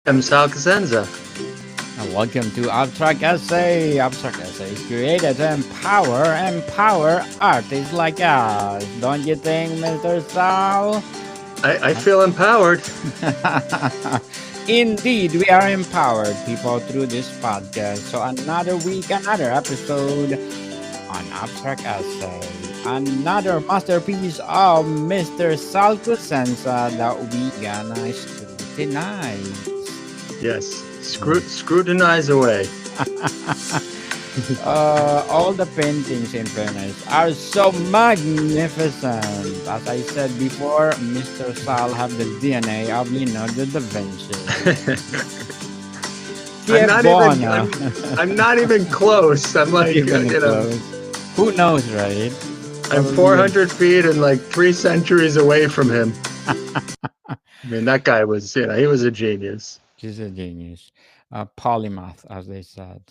Sal Cosenza. And welcome to Abstract Essay. Abstract Essay is created to empower artists like us. Don't you think, Mr. Sal? I feel empowered. Indeed, we are empowered people through this podcast. So another week, another episode on Abstract Essay. Another masterpiece of Mr. Sal Cosenza that we gonna scrutinize. Yes, scrutinize away. All the paintings in Venice are so magnificent. As I said before, Mr. Sal have the DNA of Leonardo da Vinci. I'm Che not even. buona. I'm not even close. I'm Not like, even close. Who knows, right? I'm Probably. 400 feet and like 3 centuries away from him. I mean, that guy was, he was a genius. She's a genius. Polymath, as they said.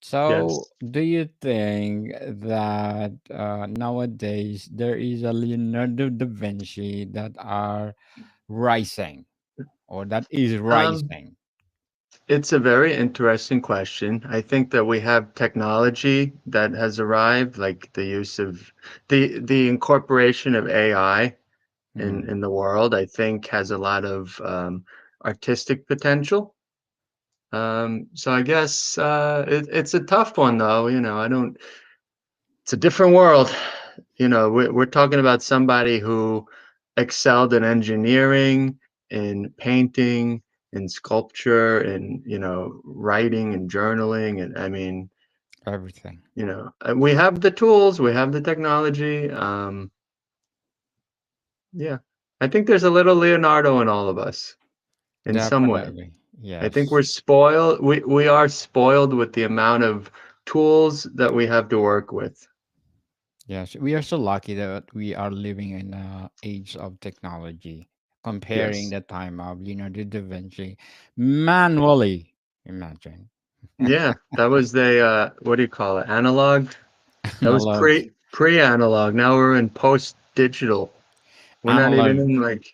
So, Yes. do you think that nowadays there is a Leonardo da Vinci that are rising or that is Um, rising? it's a very interesting question. I think that we have technology that has arrived, like the use of the incorporation of AI Hmm. in the world, I think has a lot of artistic potential. So I guess it's a tough one, though. I don't. It's a different world. We're talking about somebody who excelled in engineering, in painting, in sculpture, in writing and journaling, and I mean, Everything. we have the tools, we have the technology. Yeah, I think there's a little Leonardo in all of us in some way. Definitely. I think Yes. we're spoiled. We are spoiled with the amount of tools that we have to work with. Yes. We are so lucky that we are living in a age of technology, comparing Yes. the time of Leonardo da Vinci manually. Imagine. Yeah, that was the what do you call it? Analog. That was Analog. pre-analog. Now we're in post-digital. We're not Analog. even in like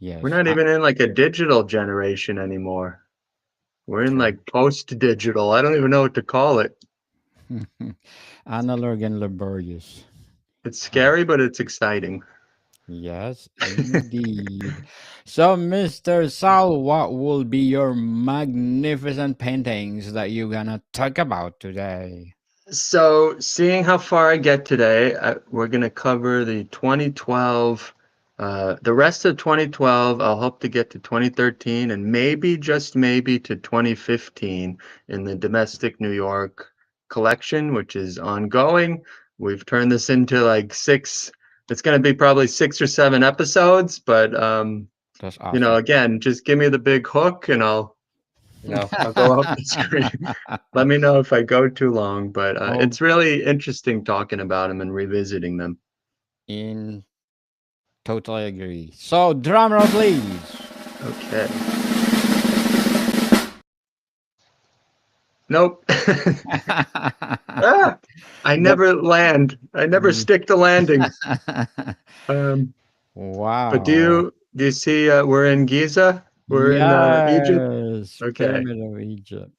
we're Yes. not even in like a digital generation anymore. We're in True. like post-digital. I don't even know what to call it. Analog and laborious. It's Uh, scary, but it's exciting. yes, indeed. So, Mr. Sal, what will be your magnificent paintings that you're gonna talk about today? So, seeing how far I get today, we're going to cover the 2012, the rest of 2012. I'll hope to get to 2013 and maybe, just maybe, to 2015 in the domestic New York collection, which is ongoing. We've turned this into like it's going to be probably 6 or 7 episodes, but, That's awesome. again, just give me the big hook and I'll go off the screen. Let me know if I go too long, but Oh, it's really interesting talking about them and revisiting them. in totally agree. So, drum roll, please. Okay. Nope. Ah, I The never land. I never mm. stick to landing. Um, but do Wow. you see we're in Giza? We're in Egypt. Yes, Okay. Pyramid of Egypt.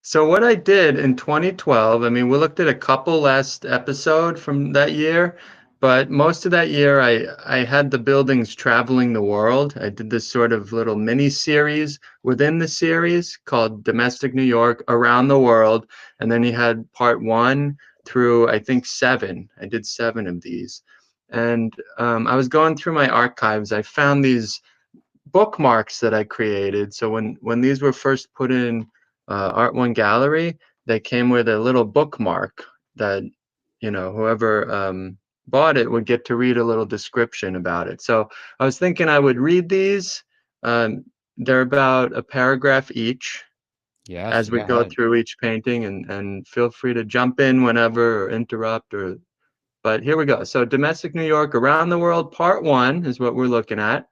So what I did in 2012, I mean, we looked at a couple last episode from that year, but most of that year I had the buildings traveling the world. I did this sort of little mini series within the series called Domestic New York Around the World, and then you had part 1 through I think 7. I did 7 of these. And I was going through my archives. I found these bookmarks that I created. So when these were first put in Art One Gallery, they came with a little bookmark that whoever bought it would get to read a little description about it. So I was thinking I would read these. Um, they're about a paragraph each Yes, as go we go ahead. through each painting, and feel free to jump in whenever or interrupt or. But here we go. So Domestic New York Around the World Part 1 is what we're looking at.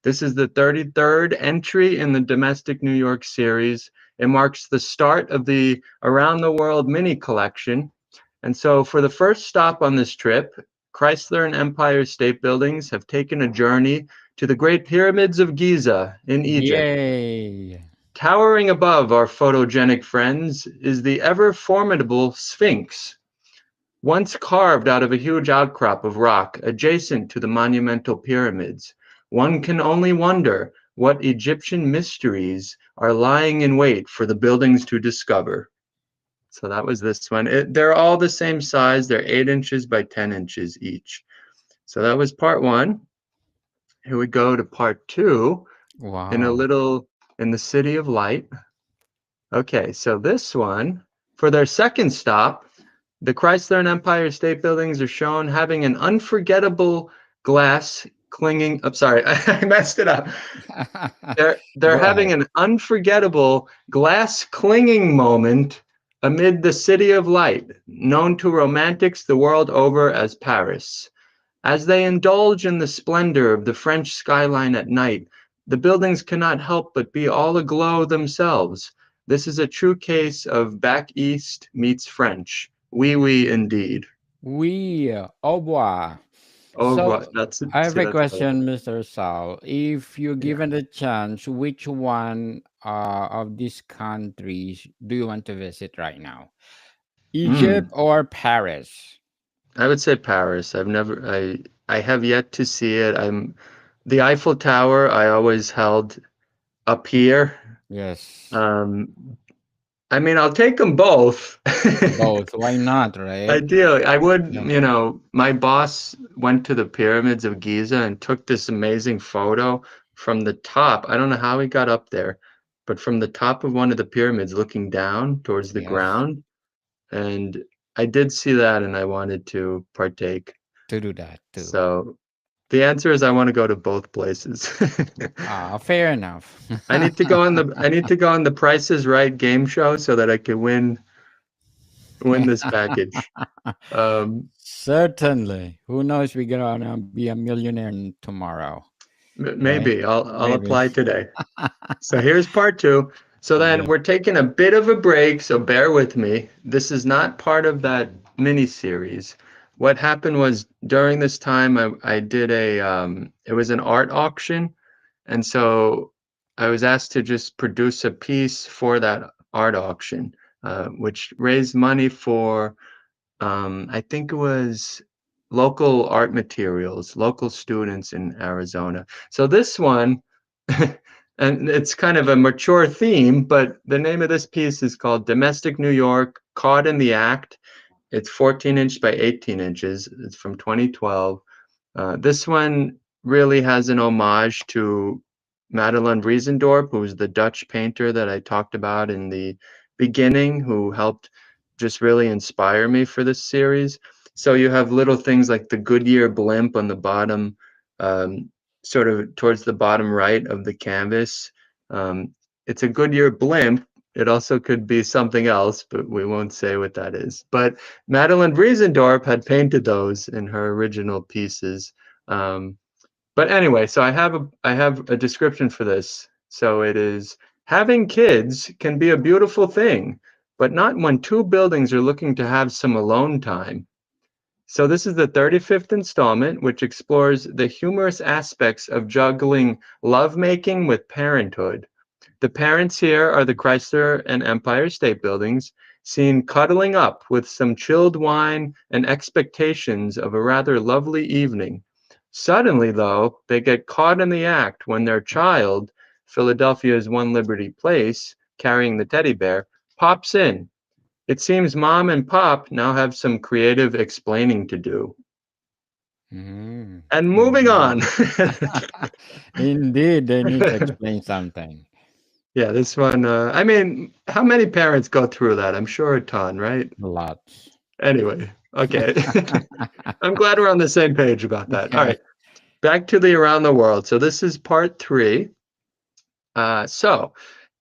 This is the 33rd entry in the Domestic New York series. It marks the start of the Around the World mini collection. And so, for the first stop on this trip, Chrysler and Empire State Buildings have taken a journey to the Great Pyramids of Giza in Egypt. Yay. Towering above our photogenic friends is the ever formidable Sphinx, once carved out of a huge outcrop of rock adjacent to the monumental pyramids. One can only wonder what Egyptian mysteries are lying in wait for the buildings to discover. So that was this one. They're all the same size. They're 8 inches by 10 inches each. So that was part one. Here we go to part two Wow. in the City of Light. Okay, so this one, for their second stop, the Chrysler and Empire State Buildings are shown having an unforgettable glass clinging. I'm sorry, I messed it up. They're Go having ahead. an unforgettable glass clinging moment amid the City of Light, known to romantics the world over as Paris. As they indulge in the splendor of the French skyline at night, the buildings cannot help but be all aglow themselves. This is a true case of back east meets French. Oui, oui, indeed. Oui, au revoir. Oh, what? So, That's I have see, a that's clever. question, Mr. Sal. If you're Yeah. given the chance, which one of these countries do you want to visit right now? Egypt Mm. or Paris? I would say Paris. I have yet to see it. The Eiffel Tower. I always held up here. Yes, Um, I mean, I'll take them both. both. Why not, right? Ideally, I would, Yeah. my boss went to the pyramids of Giza and took this amazing photo from the top. I don't know how he got up there, but from the top of one of the pyramids looking down towards the Yes, ground. And I did see that and I wanted to partake. to do that too. So the answer is I want to go to both places. Fair enough. I need to go on the Price is Right game show so that I can win this package. Um, Certainly. Who knows? We're gonna be a millionaire tomorrow, right? Maybe I'll Maybe. apply today. So here's part two. So then Yeah. we're taking a bit of a break, so bear with me. This is not part of that mini series. What happened was during this time I did it was an art auction, and so I was asked to just produce a piece for that art auction, which raised money for I think it was local art materials, local students in Arizona. So this one, and it's kind of a mature theme, but the name of this piece is called Domestic New York, Caught in the Act. It's 14 inch by 18 inches. It's from 2012. This one really has an homage to Madelon Riesendorp, who's the Dutch painter that I talked about in the beginning, who helped just really inspire me for this series. So you have little things like the Goodyear blimp on the bottom, um, sort of towards the bottom right of the canvas. Um, it's a Goodyear blimp. It also could be something else, but we won't say what that is. But Madeline Briesendorp had painted those in her original pieces. Um, but anyway, so I have a description for this. So it is having kids can be a beautiful thing, but not when two buildings are looking to have some alone time. So this is the 35th installment, which explores the humorous aspects of juggling lovemaking with parenthood. The parents here are the Chrysler and Empire State Buildings, seen cuddling up with some chilled wine and expectations of a rather lovely evening. Suddenly, though, they get caught in the act when their child, Philadelphia's One Liberty Place, carrying the teddy bear, pops in. It seems mom and pop now have some creative explaining to do. Mm, And moving on. indeed. Indeed, they need to explain something. Yeah, this one, I mean, how many parents go through that? I'm sure a ton, right? Lots. Anyway, okay. I'm glad we're on the same page about that. All Yes. right, back to the around the world. So this is part three. So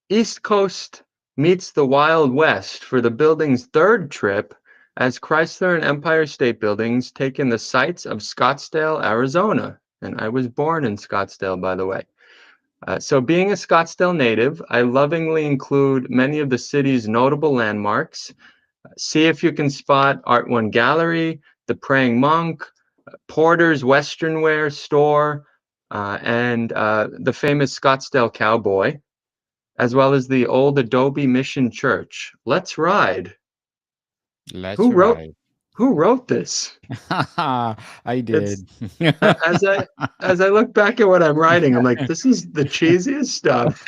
East Coast meets the Wild West for the building's third trip as Chrysler and Empire State Buildings take in the sights of Scottsdale, Arizona. And I was born in Scottsdale, by the way. So being a Scottsdale native, I lovingly include many of the city's notable landmarks. See if you can spot Art One Gallery, the Praying Monk, Porter's Western Wear store, and the famous Scottsdale Cowboy. as well as the old Adobe Mission Church. Let's ride. Let's Who wrote ride. who wrote this? I It's did. as I look back at what I'm writing, I'm like, this is the cheesiest stuff.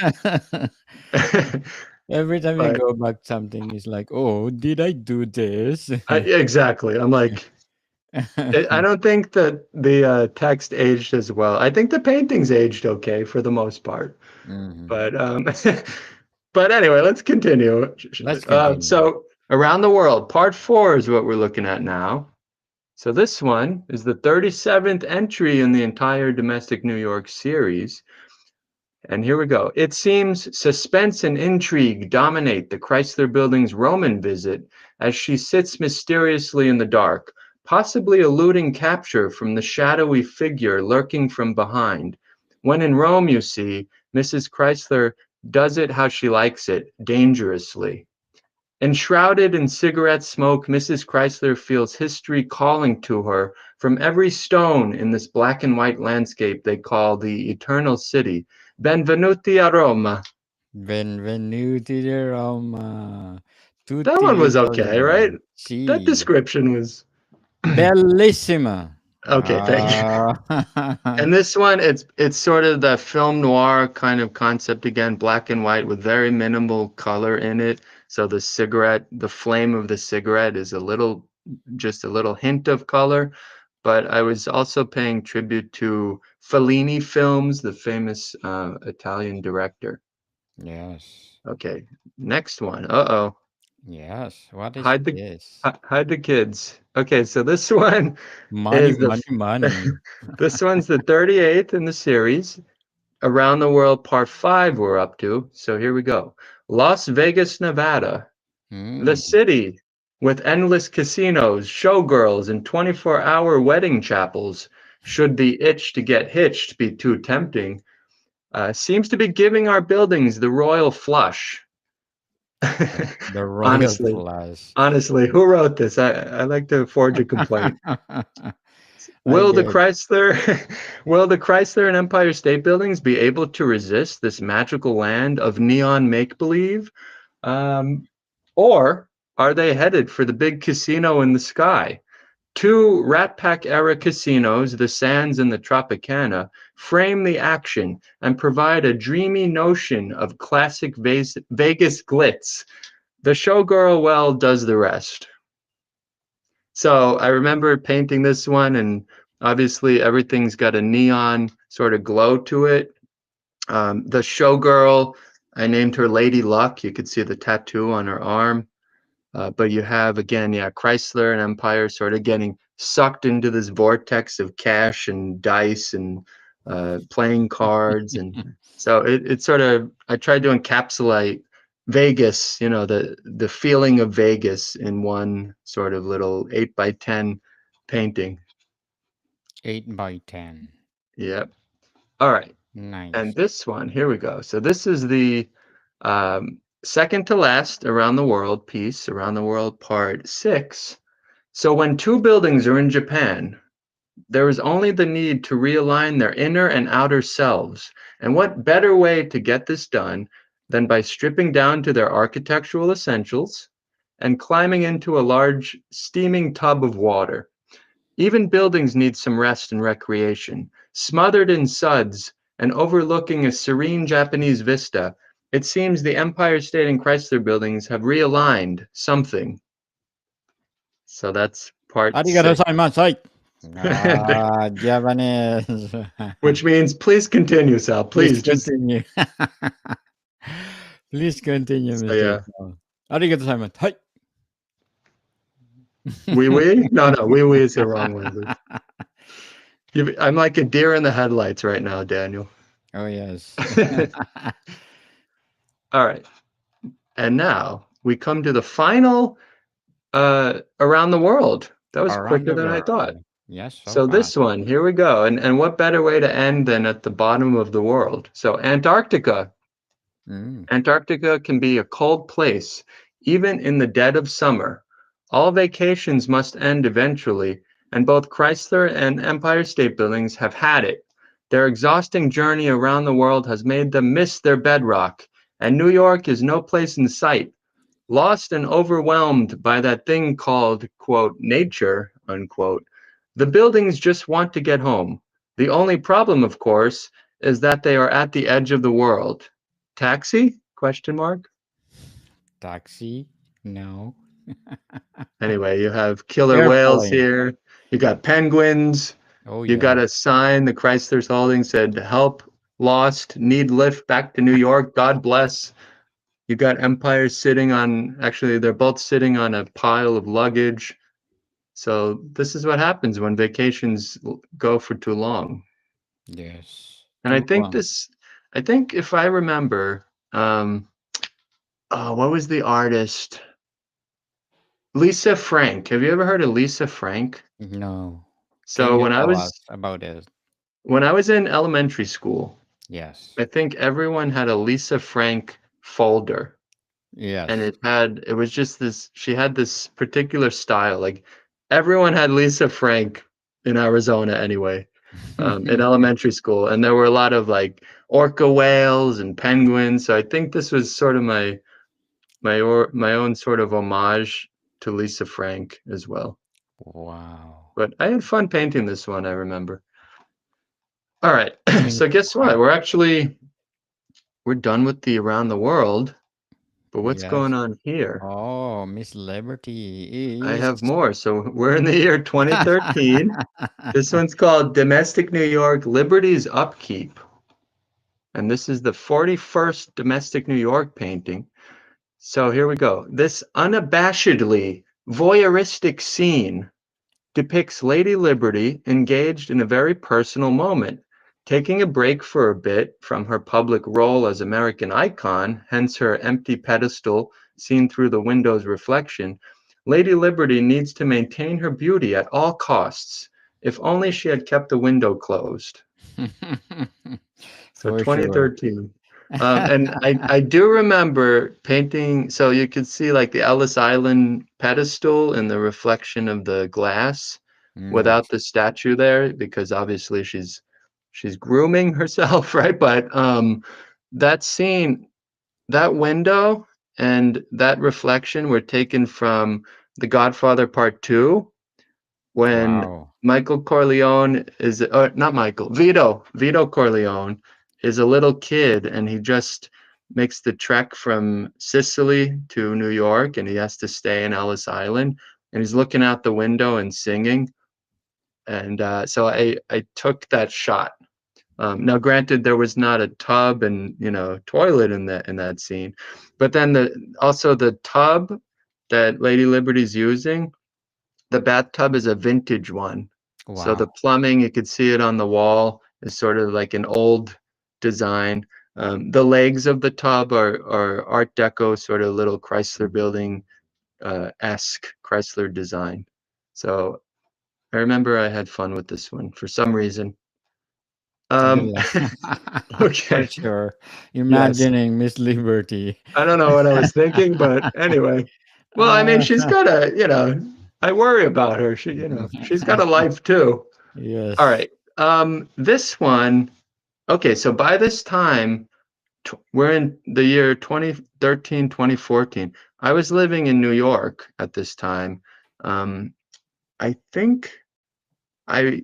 Every time you But go back, something is like, oh, did I do this? exactly, I'm like, I don't think that the text aged as well. I think the paintings aged okay for the most part. Mhm. But but anyway, let's continue. Let's continue. So around the world, part four is what we're looking at now. So this one is the 37th entry in the entire domestic New York series. And here we go. It seems suspense and intrigue dominate the Chrysler Building's Roman visit as she sits mysteriously in the dark, possibly eluding capture from the shadowy figure lurking from behind. When in Rome, you see, Mrs. Chrysler does it how she likes it, dangerously. Enshrouded in cigarette smoke, Mrs. Chrysler feels history calling to her from every stone in this black and white landscape they call the Eternal City. Benvenuti a Roma. Benvenuti di Roma. That Tutti one was okay, right? ritornano. That Sì. description was Bellissima. okay, thank you. And this one, it's sort of the film noir kind of concept again, black and white with very minimal color in it. So the cigarette, the flame of the cigarette is a little, just a little hint of color. But I was also paying tribute to Fellini films, the famous Italian director. Yes. Okay, next one. Uh-oh, Yes. What is hide the this? hide the kids. Okay, so this one Money, is money, money. this one's the 38th in the series. Around the World Part 5 we're up to. So here we go. Las Vegas, Nevada. The Mm. city with endless casinos, showgirls, and 24-hour wedding chapels. Should the itch to get hitched be too tempting, seems to be giving our buildings the royal flush. The royal honestly, flush. who wrote this? I like to forge a complaint. I Will the did. Chrysler will the Chrysler and Empire State Buildings be able to resist this magical land of neon make-believe? Um, or are they headed for the big casino in the sky? Two Rat Pack era casinos, the Sands and the Tropicana, frame the action and provide a dreamy notion of classic Vegas glitz. The showgirl well does the rest. So I remember painting this one, and obviously everything's got a neon sort of glow to it. The showgirl, I named her Lady Luck. You could see the tattoo on her arm. But you have again, yeah, Chrysler and Empire sort of getting sucked into this vortex of cash and dice and playing cards, and so it sort of I tried to encapsulate Vegas, the feeling of Vegas in one sort of little 8 by 10 painting. 8 by 10. Yep. All right. And Nice. this one, here we go. So this is the second to last around the world piece, around the world part 6. So when two buildings are in Japan, there is only the need to realign their inner and outer selves. And what better way to get this done than by stripping down to their architectural essentials and climbing into a large steaming tub of water? Even buildings need some rest and recreation. Smothered in suds and overlooking a serene Japanese vista, it seems the Empire State and Chrysler buildings have realigned something. So that's part Arigato 6. gozaimasu. Ah, Japanese. Which means please continue, Sal. Please Please just continue. Please continue, so Mr. yeah. Sal. Arigato gozaimasu. Hai. Wee wee? No, wee wee is the wrong way. I'm like a deer in the headlights right now, Daniel. Oh, yes. All right. And now we come to the final around the world. That was Around quicker the than I thought. world. Yes, so So fast. this one, here we go. And what better way to end than at the bottom of the world? So Antarctica. Mm. Antarctica can be a cold place, even in the dead of summer. All vacations must end eventually, and both Chrysler and Empire State Buildings have had it. Their exhausting journey around the world has made them miss their bedrock and New York is no place in sight. Lost and overwhelmed by that thing called, quote, nature, unquote, the buildings just want to get home. The only problem, of course, is that they are at the edge of the world. Taxi? Question mark. Taxi? No. Anyway, you have killer whales Carefully. here. You got penguins. Oh, You got yeah. a sign the Chrysler's holding said, "Help, lost, need lift back to New York. God bless." You got Empire sitting on, actually, they're both sitting on a pile of luggage. So this is what happens when vacations go for too long. Yes. And Too long. I think if I remember, oh, what was the artist? Lisa Frank. Have you ever heard of Lisa Frank? No. Can So you tell us about it? when I was in elementary school, Yes. I think everyone had a Lisa Frank folder, and Yes. it was just this, she had this particular style. Like everyone had Lisa Frank in Arizona anyway, in elementary school, and there were a lot of like orca whales and penguins. So I think this was sort of my own sort of homage to Lisa Frank as well. Wow. But I had fun painting this one, I remember. All right. Me So guess too. what? We're done with the around the world, but what's Yes. going on here? Oh, Miss Liberty I is. have more. So we're in the year 2013. This one's called Domestic New York Liberty's Upkeep. And this is the 41st Domestic New York painting. So here we go. This unabashedly voyeuristic scene depicts Lady Liberty engaged in a very personal moment, taking a break for a bit from her public role as American icon, hence her empty pedestal seen through the window's reflection. Lady Liberty needs to maintain her beauty at all costs. If only she had kept the window closed. So For sure. 2013. And I do remember painting, so you could see like the Ellis Island pedestal in the reflection of the glass without Yes. the statue there, because obviously she's grooming herself, right? But that scene, that window and that reflection were taken from The Godfather Part 2, when Wow. Michael Corleone is, not Michael, Vito Corleone is a little kid, and he just makes the trek from Sicily to New York, and he has to stay in Ellis Island, and he's looking out the window and singing. And so I took that shot. Now, granted, there was not a tub and toilet in that scene, but then the tub that Lady Liberty's using, the bathtub is a vintage one. So Wow. the plumbing, you could see it on the wall, is sort of like an old design. The legs of the tub are Art Deco, sort of little Chrysler building esque Chrysler design. So I remember I had fun with this one for some reason. You Um, la- For okay, sure. yes. Imagining Miss Liberty. I don't know what I was thinking, but anyway. Well, I mean, Uh, she's got I worry about her. She's got a life too. All yes. right. This one, okay, so by this time, we're in the year 2013, 2014. I was living in New York at this time. Um, I think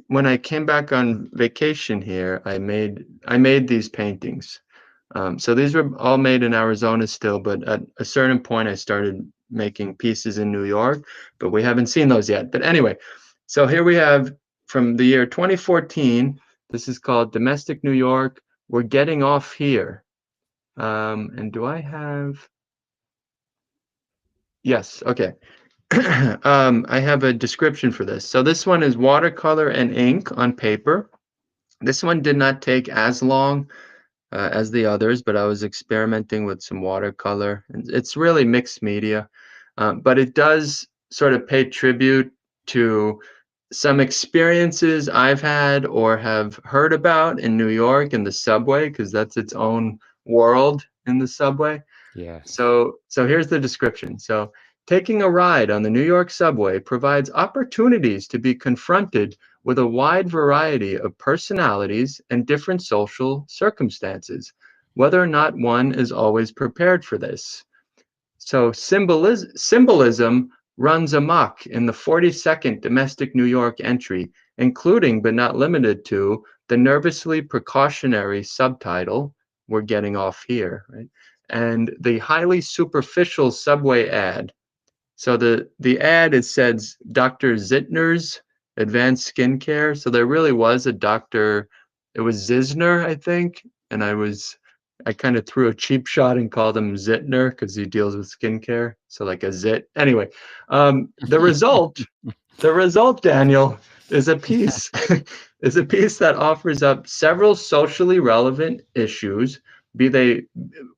when I came back on vacation here, I made these paintings. So these were all made in Arizona still, but at a certain point I started making pieces in New York, but we haven't seen those yet. But anyway, so here we have from the year 2014. This is called Domestic New York. We're getting off here. And do I have? Yes, okay. I have a description for this. So this one is watercolor and ink on paper. This one did not take as long as the others, but I was experimenting with some watercolor. It's really mixed media, but it does sort of pay tribute to some experiences I've had or have heard about in New York in the subway, because that's its own world in the subway. Yes. So here's the description. So taking a ride on the New York subway provides opportunities to be confronted with a wide variety of personalities and different social circumstances. whether or not one is always prepared for this. So symbolism runs amok in the 42nd domestic New York entry, including but not limited to the nervously precautionary subtitle, we're getting off here, right? And the highly superficial subway ad. So the ad, it says Dr. Zittner's Advanced Skincare. So there really was a doctor. It was Zisner, I think, and I kind of threw a cheap shot and called him Zittner because he deals with skincare. So like a zit. Anyway, the result, Daniel, is a piece is a piece that offers up several socially relevant issues, be they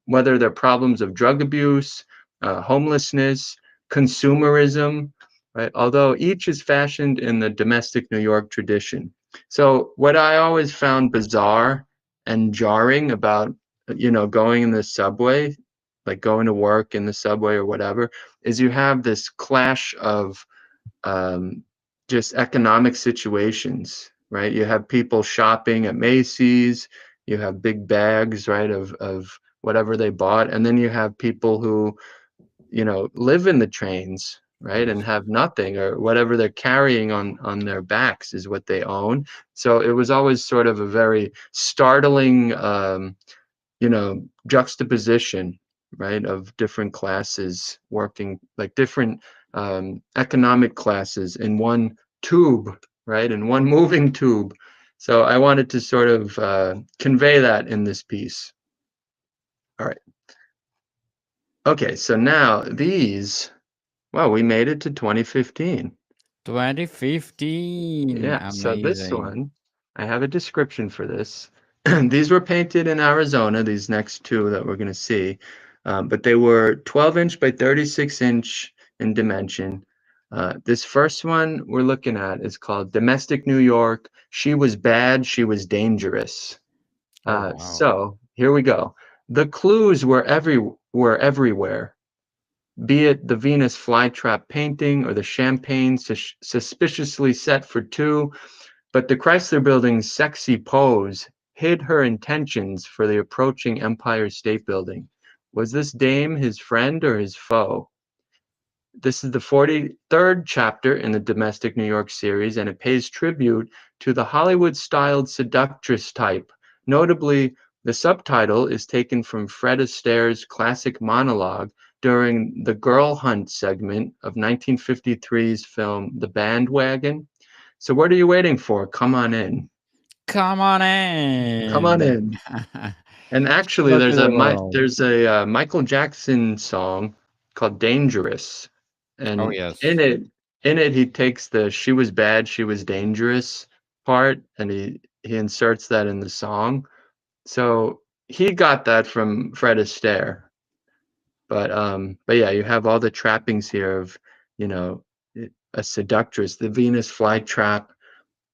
whether they're problems of drug abuse, homelessness, consumerism, right? Although each is fashioned in the domestic New York tradition. So what I always found bizarre and jarring about, going in the subway, like going to work in the subway or whatever, is you have this clash of um, just economic situations, right? You have people shopping at Macy's, you have big bags, right, of whatever they bought, and then you have people who, live in the trains, right, and Yes. have nothing, or whatever they're carrying on their backs is what they own. So it was always sort of a very startling juxtaposition, right, of different classes working, like different economic classes in one tube, right, in one moving tube. So I wanted to sort of convey that in this piece. All right. Okay, so now well, we made it to 2015. 2015. Yeah, so this Amazing. one, I have a description for this. These were painted in Arizona, these next two that we're going to see, but they were 12-inch by 36-inch in dimension. This first one we're looking at is called Domestic New York. She was bad, she was dangerous. Oh, wow. So here we go. The clues were everywhere, be it the Venus flytrap painting or the champagne suspiciously set for two, but the Chrysler Building's sexy pose hid her intentions for the approaching Empire State Building. Was this dame his friend or his foe? This is the 43rd chapter in the Domestic New York series, and it pays tribute to the Hollywood-styled seductress type. Notably, the subtitle is taken from Fred Astaire's classic monologue during the Girl Hunt segment of 1953's film The Bandwagon. So what are you waiting for? Come on in. Come on Come on in. in. And actually, Go to the world. there's a Michael Jackson song called "Dangerous," Oh, and yes. in it he takes the "She was bad, she was dangerous" part, and he inserts that in the song. So he got that from Fred Astaire. But yeah, you have all the trappings here of, you know, a seductress. The Venus flytrap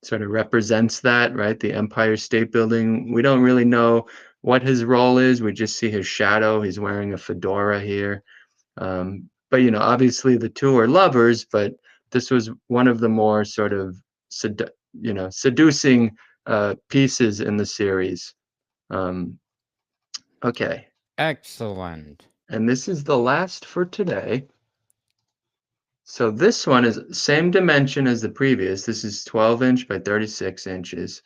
sort of represents that, right? The Empire State Building. We don't really know what his role is. We just see his shadow. He's wearing a fedora here. But obviously the two are lovers, but this was one of the more sort of seducing pieces in the series. Um, okay, Excellent. and this is the last for today. So this one is same dimension as the previous. This is 12-inch by 36 inches.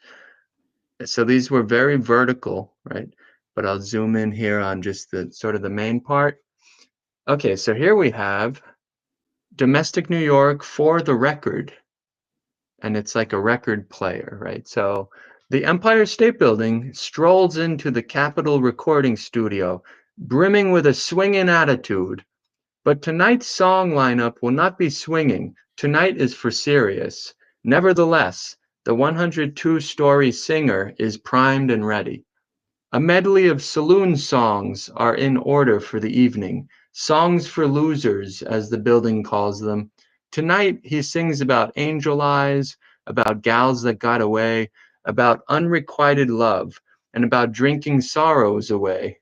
So these were very vertical, right? But I'll zoom in here on just the sort of the main part. Okay, so here we have Domestic New York for the record, and it's like a record player, right? So the Empire State Building strolls into the Capitol recording studio, brimming with a swinging attitude. But tonight's song lineup will not be swinging. Tonight is for serious. Nevertheless, the 102-story singer is primed and ready. A medley of saloon songs are in order for the evening, songs for losers, as the building calls them. Tonight he sings about angel eyes, about gals that got away, about unrequited love, and about drinking sorrows away.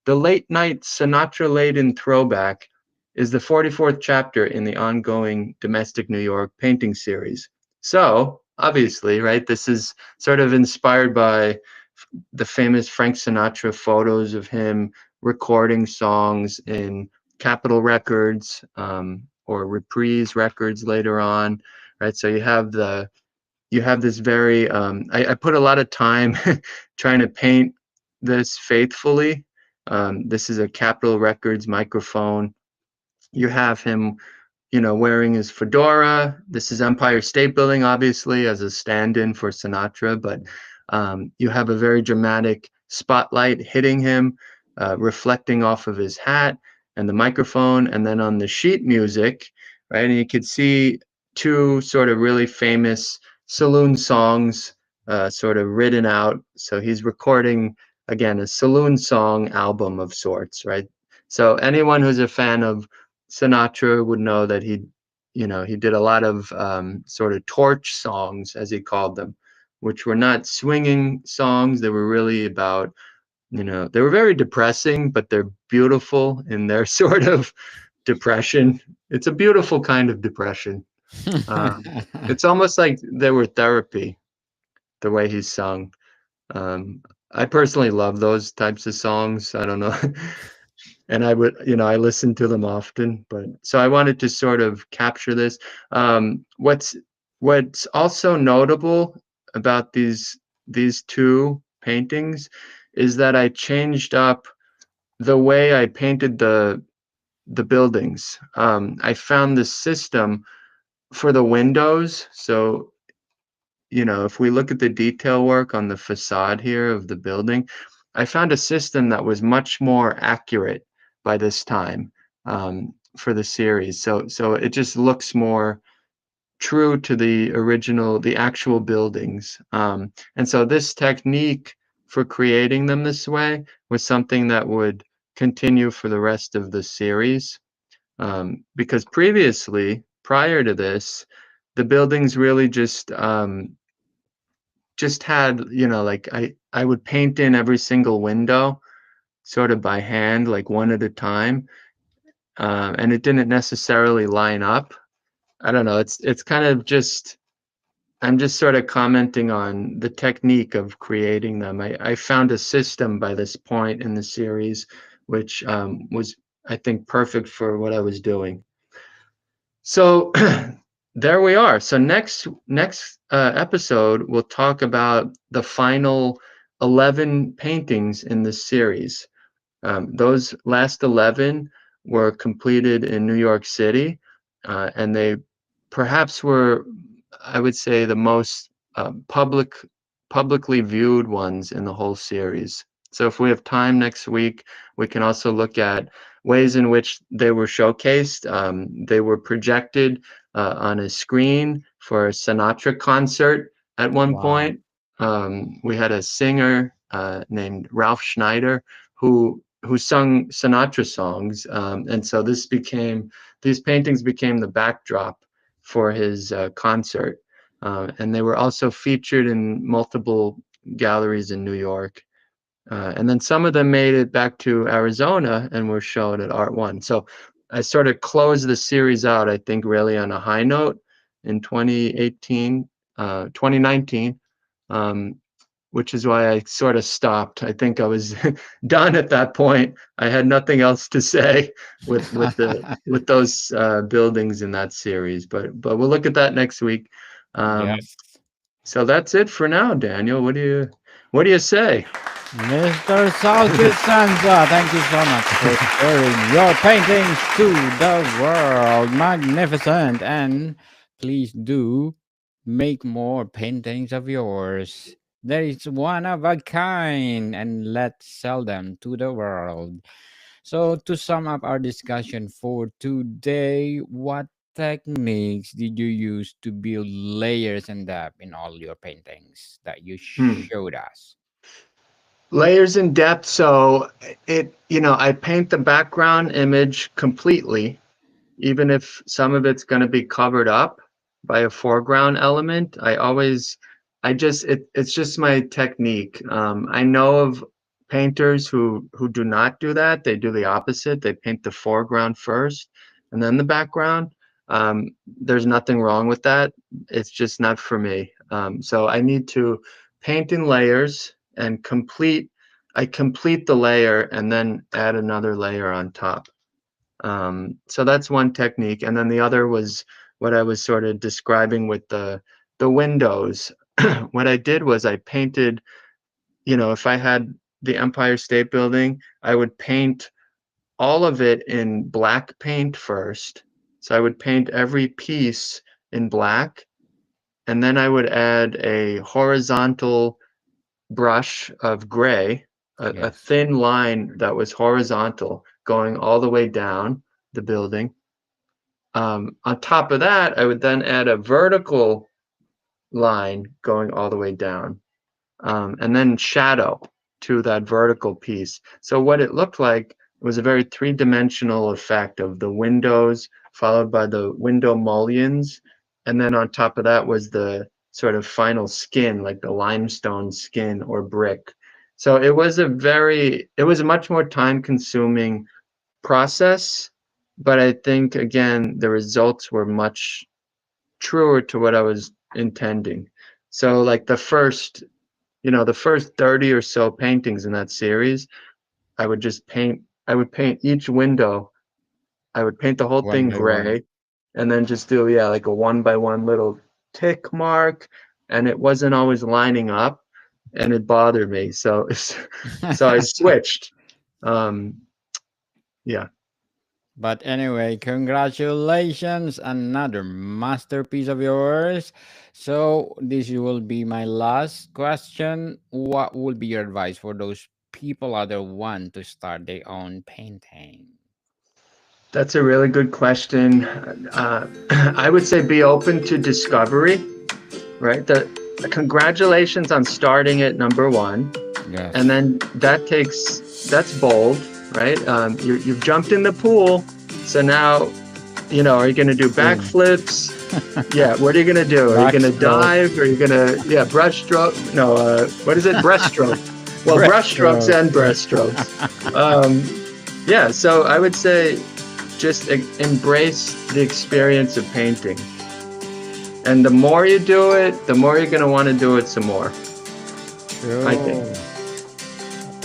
The late night Sinatra laden throwback is the 44th chapter in the ongoing Domestic New York painting series. So, obviously, right, this is sort of inspired by the famous Frank Sinatra photos of him recording songs in Capitol Records, or Reprise Records later on, right? So you have this very I put a lot of time trying to paint this faithfully. This is a Capitol Records microphone. You have him, wearing his fedora. This is Empire State Building, obviously, as a stand-in for Sinatra, but you have a very dramatic spotlight hitting him, reflecting off of his hat and the microphone, and then on the sheet music, right? And you could see two sort of really famous saloon songs, sort of written out. So he's recording again a saloon song album of sorts, right? So anyone who's a fan of Sinatra would know that he did a lot of sort of torch songs, as he called them, which were not swinging songs. They were really about, they were very depressing, but they're beautiful in their sort of depression. It's a beautiful kind of depression. Um, it's almost like they were therapy, the way he sung. Um, I personally love those types of songs. I don't know. And I would, I listen to them often, but so I wanted to sort of capture this. What's also notable about these two paintings is that I changed up the way I painted the buildings. I found the system for the windows. So, if we look at the detail work on the facade here of the building, I found a system that was much more accurate by this time, for the series. So it just looks more true to the original, the actual buildings. And so this technique for creating them this way was something that would continue for the rest of the series. Because prior to this, the buildings really just had, like I would paint in every single window sort of by hand, like one at a time, and it didn't necessarily line up. I don't know. It's kind of just I'm just sort of commenting on the technique of creating them. I found a system by this point in the series, which was, I think, perfect for what I was doing. So there we are. So next episode, we'll talk about the final 11 paintings in this series. Those last 11 were completed in New York City, and they perhaps were, I would say, the most publicly viewed ones in the whole series. So if we have time next week, we can also look at ways in which they were showcased. They were projected on a screen for a Sinatra concert at one Wow. point. We had a singer named Ralph Schneider who sung Sinatra songs, and so these paintings became the backdrop for his concert, and they were also featured in multiple galleries in New York. And then some of them made it back to Arizona and were shown at Art One. So I sort of closed the series out, I think, really on a high note in 2019, um, which is why I sort of stopped. I think I was done at that point. I had nothing else to say with those buildings in that series. But we'll look at that next week. Um, Yes. so that's it for now, Daniel. What do you say? Mr. Sal Cosenza, thank you so much for sharing your paintings to the world. Magnificent. And please do make more paintings of yours. There is one of a kind, and let's sell them to the world. So, to sum up our discussion for today, what techniques did you use to build layers and depth in all your paintings that you Hmm. showed us? Layers in depth. So I paint the background image completely, even if some of it's going to be covered up by a foreground element. It's just my technique. I know of painters who do not do that. They do the opposite. They paint the foreground first and then the background. There's nothing wrong with that. It's just not for me. So I need to paint in layers. and I complete the layer and then add another layer on top. So that's one technique. And then the other was what I was sort of describing with the windows. What I did was I painted, if I had the Empire State Building, I would paint all of it in black paint first. So I would paint every piece in black, and then I would add a horizontal brush of gray, a Yes. thin line that was horizontal going all the way down the building. On top of that, I would then add a vertical line going all the way down, and then shadow to that vertical piece. So what it looked like was a very three-dimensional effect of the windows, followed by the window mullions, and then on top of that was the sort of final skin, like the limestone skin or brick. So it was a much more time-consuming process, but I think again the results were much truer to what I was intending. So like the first 30 or so paintings in that series, I would paint each window. I would paint the whole One thing by one. gray and then just do, yeah, like a one by one little tick mark. And it wasn't always lining up and it bothered me. So, so I switched. Um, yeah. But anyway, congratulations, another masterpiece of yours. So this will be my last question. What would be your advice for those people out there want to start their own painting? That's a really good question. I would say be open to discovery, right? Congratulations on starting it, number one. And Yes. then that's bold, right? You've jumped in the pool. So now, are you going to do Swim. backflips? Yeah, what are you going to do? Are you going to Backstroke. dive? Are you going to, yeah, breaststroke? No, what is it? Breaststroke. Well, brushstrokes Breaststroke. and breaststrokes. Yeah, so I would say just embrace the experience of painting. And the more you do it, the more you're going to want to do it some more, I think. True.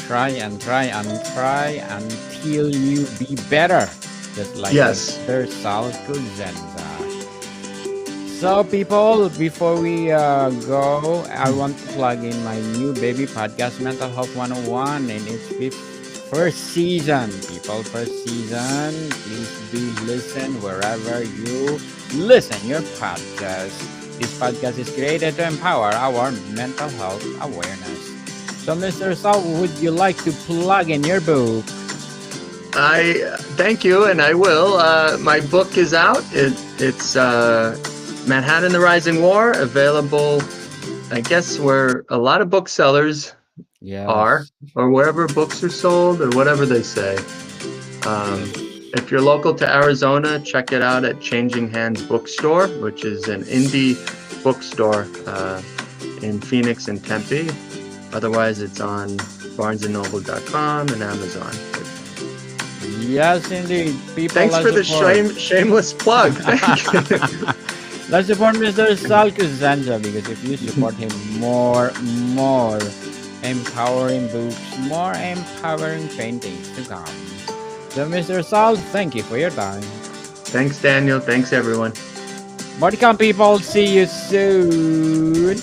Try and try and try until you be better. Just like Yes. Mr. Sal Cosenza. So, people, before we go, I want to plug in my new baby podcast, Mental Health 101, in its first season. People, first season. Please do listen wherever you listen your podcast. This podcast is created to empower our mental health awareness. So, Mr. Sal, would you like to plug in your book? I thank you, and I will. My book is out. It's Manhattan: The Rising War, available, I guess, where a lot of booksellers are, Yes. or wherever books are sold, or whatever they say. Yes. If you're local to Arizona, check it out at Changing Hands Bookstore, which is an indie bookstore in Phoenix and Tempe. Otherwise, it's on BarnesandNoble.com and Amazon. Yes, indeed. People, Thanks for the support. shameless plug. Thank you. Let's support Mr. Sal Cosenza, because if you support him, more empowering books, more empowering paintings to come. So, Mr. Sal, thank you for your time. Thanks, Daniel. Thanks, everyone. Bodycam people, see you soon.